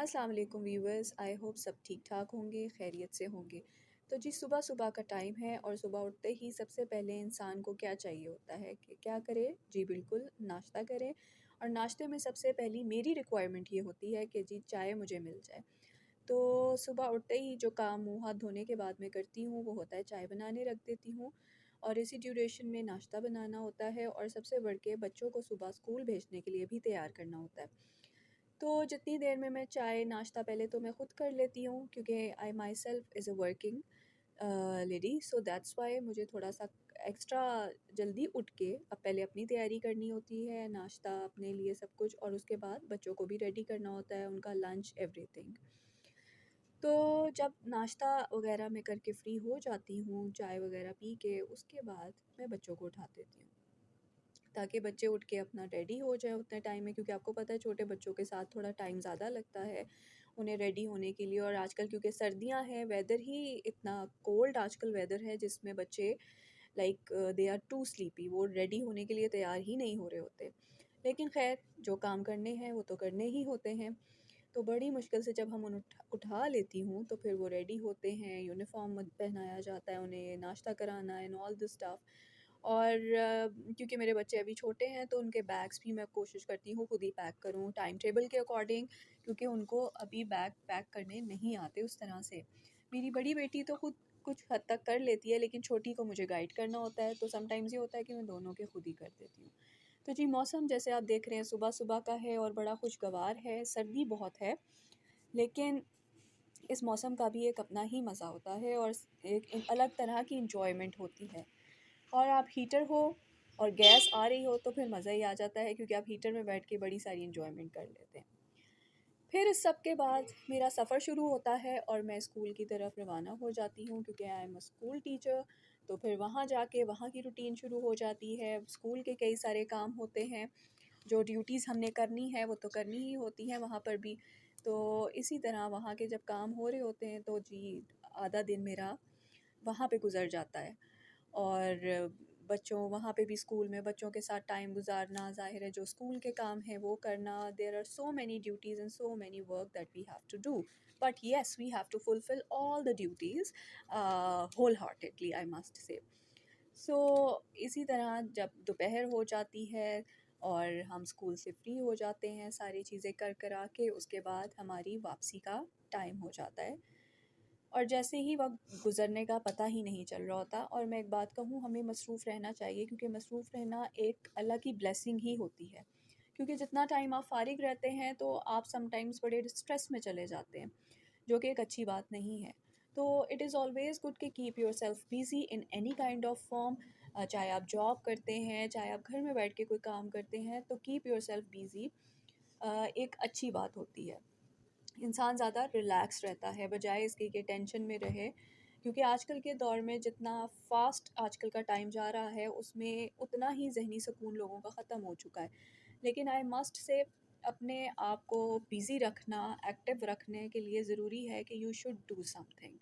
अस्सलाम वालेकुम viewers, I hope सब ठीक ठाक होंगे, खैरियत से होंगे। तो जी सुबह सुबह का टाइम है और सुबह उठते ही सबसे पहले इंसान को क्या चाहिए होता है कि क्या करे? जी बिल्कुल, नाश्ता करें। और नाश्ते में सबसे पहली मेरी रिक्वायरमेंट ये होती है कि जी चाय मुझे मिल जाए। तो सुबह उठते ही जो काम मुँह हाथ धोने के बाद मैं करती हूँ वो होता है चाय बनाने रख देती हूँ और इसी ड्यूरेशन में नाश्ता बनाना होता है और सबसे बढ़ के बच्चों को सुबह स्कूल भेजने के लिए भी तैयार करना होता है। तो जितनी देर में मैं चाय नाश्ता पहले तो मैं ख़ुद कर लेती हूँ क्योंकि I myself is a working lady, so that's why मुझे थोड़ा सा एक्स्ट्रा जल्दी उठ के अब पहले अपनी तैयारी करनी होती है, नाश्ता अपने लिए सब कुछ, और उसके बाद बच्चों को भी रेडी करना होता है, उनका लंच एवरीथिंग। तो जब नाश्ता वगैरह मैं करके फ़्री हो जाती हूँ, चाय वगैरह पी के, उसके बाद मैं बच्चों को उठा देती हूँ ताकि बच्चे उठ के अपना रेडी हो जाए उतने टाइम में, क्योंकि आपको पता है छोटे बच्चों के साथ थोड़ा टाइम ज़्यादा लगता है उन्हें रेडी होने के लिए। और आजकल क्योंकि सर्दियां हैं, वेदर ही इतना कोल्ड आजकल वेदर है जिसमें बच्चे like they are too sleepy, वो रेडी होने के लिए तैयार ही नहीं हो रहे होते। लेकिन खैर जो काम करने हैं वो तो करने ही होते हैं। तो बड़ी मुश्किल से जब हम उन्हें उठा लेती हूँ तो फिर वो रेडी होते हैं, यूनिफॉर्म पहनाया जाता है, उन्हें नाश्ता कराना एंड ऑल दिस स्टफ। और क्योंकि मेरे बच्चे अभी छोटे हैं तो उनके बैग्स भी मैं कोशिश करती हूँ खुद ही पैक करूँ टाइम टेबल के अकॉर्डिंग, क्योंकि उनको अभी बैग पैक करने नहीं आते उस तरह से। मेरी बड़ी बेटी तो खुद कुछ हद तक कर लेती है, लेकिन छोटी को मुझे गाइड करना होता है, तो समटाइम्स ये होता है कि मैं दोनों के खुद ही कर देती हूँ। तो जी मौसम जैसे आप देख रहे हैं सुबह सुबह का है और बड़ा खुशगवार है, सर्दी बहुत है, लेकिन इस मौसम का भी एक अपना ही मज़ा होता है और एक अलग तरह की इंजॉयमेंट होती है। और आप हीटर हो और गैस आ रही हो तो फिर मज़ा ही आ जाता है, क्योंकि आप हीटर में बैठ के बड़ी सारी इंजॉयमेंट कर लेते हैं। फिर इस सब के बाद मेरा सफ़र शुरू होता है और मैं स्कूल की तरफ रवाना हो जाती हूँ, क्योंकि I am a school teacher. तो फिर वहाँ जाके वहाँ की रूटीन शुरू हो जाती है, स्कूल के कई सारे काम होते हैं, जो ड्यूटीज़ हमने करनी है वो तो करनी ही होती हैं वहाँ पर भी। तो इसी तरह वहाँ के जब काम हो रहे होते हैं तो जी आधा दिन मेरा वहाँ पे गुज़र जाता है। और बच्चों वहाँ पे भी स्कूल में बच्चों के साथ टाइम गुजारना, ज़ाहिर है जो स्कूल के काम है वो करना, there are so many duties and so many work that we have to do, but yes we have to fulfil all the duties wholeheartedly, I must say. So इसी तरह जब दोपहर हो जाती है और हम स्कूल से फ्री हो जाते हैं सारी चीज़ें कर करा के, उसके बाद हमारी वापसी का टाइम हो जाता है और जैसे ही वक्त गुज़रने का पता ही नहीं चल रहा होता। और मैं एक बात कहूँ, हमें मसरूफ़ रहना चाहिए, क्योंकि मसरूफ़ रहना एक अलग ही ब्लेसिंग ही होती है, क्योंकि जितना टाइम आप फारिग रहते हैं तो आप समटाइम्स बड़े स्ट्रेस में चले जाते हैं, जो कि एक अच्छी बात नहीं है। तो इट इज़ ऑलवेज़ गुड कि keep your self busy in any kind of form, चाहे आप जॉब करते हैं, चाहे आप घर में बैठ के कोई काम करते हैं, तो कीप योर सेल्फ बिज़ी एक अच्छी बात होती है। इंसान ज़्यादा रिलैक्स रहता है बजाय इसके कि टेंशन में रहे, क्योंकि आजकल के दौर में जितना फ़ास्ट आजकल का टाइम जा रहा है उसमें उतना ही ज़हनी सुकून लोगों का ख़त्म हो चुका है। लेकिन आई मस्ट से अपने आप को बिज़ी रखना, एक्टिव रखने के लिए ज़रूरी है कि यू शुड डू समथिंग।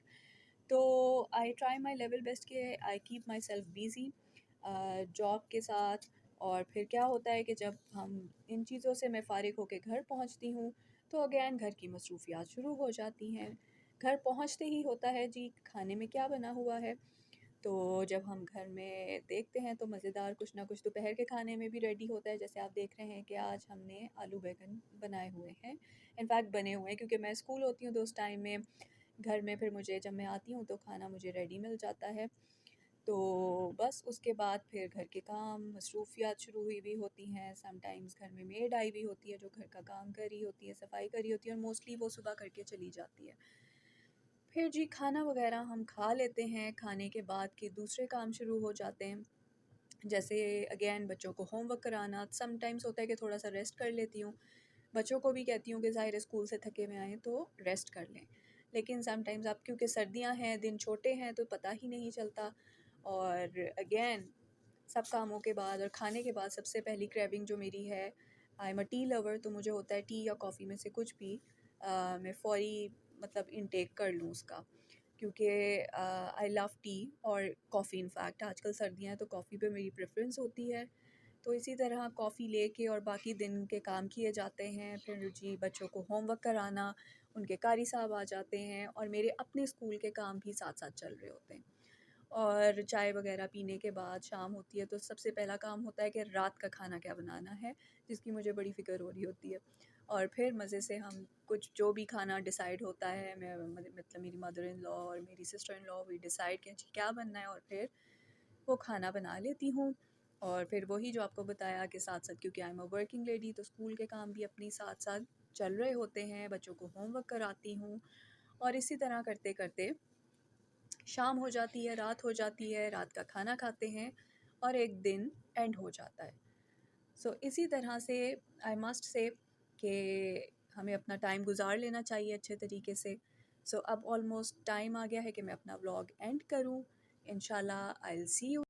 तो I try my level best के I keep myself busy job के साथ। और फिर क्या होता है कि जब हम इन चीज़ों से मैं फ़ारिग होकर घर पहुंचती हूँ तो अगेन घर की मसरूफ़ियात शुरू हो जाती हैं। घर पहुंचते ही होता है जी खाने में क्या बना हुआ है। तो जब हम घर में देखते हैं तो मज़ेदार कुछ ना कुछ दोपहर के खाने में भी रेडी होता है, जैसे आप देख रहे हैं कि आज हमने आलू बैंगन बनाए हुए हैं, इनफैक्ट बने हुए हैं, क्योंकि मैं स्कूल होती हूँ तो उस टाइम में घर में फिर मुझे जब मैं आती हूँ तो खाना मुझे रेडी मिल जाता है। तो बस उसके बाद फिर घर के काम मसरूफ़ियात शुरू हुई भी होती हैं। समटाइम्स घर में मेड आई हुई होती है जो घर का काम कर रही होती है, सफाई कर रही होती है, और मोस्टली वो सुबह करके चली जाती है। फिर जी खाना वगैरह हम खा लेते हैं, खाने के बाद के दूसरे काम शुरू हो जाते हैं, जैसे अगेन बच्चों को होमवर्क कराना। समटाइम्स होता है कि थोड़ा सा रेस्ट कर लेती हूँ, बच्चों को भी कहती हूँ कि ज़ाहिर है स्कूल से थके हुए आएँ तो रेस्ट कर लें, लेकिन समटाइम्स आप क्योंकि सर्दियाँ हैं, दिन छोटे हैं, तो पता ही नहीं चलता। और अगेन सब कामों के बाद और खाने के बाद सबसे पहली क्रेविंग जो मेरी है, I am a tea lover, तो मुझे होता है टी या कॉफ़ी में से कुछ भी मैं फ़ौरी मतलब इनटेक कर लूँ उसका, क्योंकि आई लव टी और कॉफ़ी। इनफैक्ट आजकल सर्दियाँ हैं तो कॉफ़ी पे मेरी प्रेफरेंस होती है। तो इसी तरह कॉफ़ी लेके और बाकी दिन के काम किए जाते हैं। फिर जी बच्चों को होमवर्क कराना, उनके कारी साहब आ जाते हैं और मेरे अपने स्कूल के काम भी साथ-साथ चल रहे होते हैं। और चाय वग़ैरह पीने के बाद शाम होती है तो सबसे पहला काम होता है कि रात का खाना क्या बनाना है, जिसकी मुझे बड़ी फ़िक्र हो रही होती है। और फिर मज़े से हम कुछ जो भी खाना डिसाइड होता है, मैं मतलब मेरी मदर इन लॉ और मेरी sister in law we decide कि जी क्या बनना है और फिर वो खाना बना लेती हूँ। और फिर वही जो आपको बताया कि साथ-साथ क्योंकि I am a working lady तो स्कूल के काम भी अपनी साथ-साथ चल रहे होते हैं, बच्चों को होमवर्क कराती हूँ और इसी तरह करते-करते शाम हो जाती है, रात हो जाती है, रात का खाना खाते हैं और एक दिन एंड हो जाता है। सो इसी तरह से आई मस्ट से कि हमें अपना टाइम गुज़ार लेना चाहिए अच्छे तरीके से। सो अब ऑलमोस्ट टाइम आ गया है कि मैं अपना व्लॉग एंड करूँ। इंशाल्लाह आई विल सी यू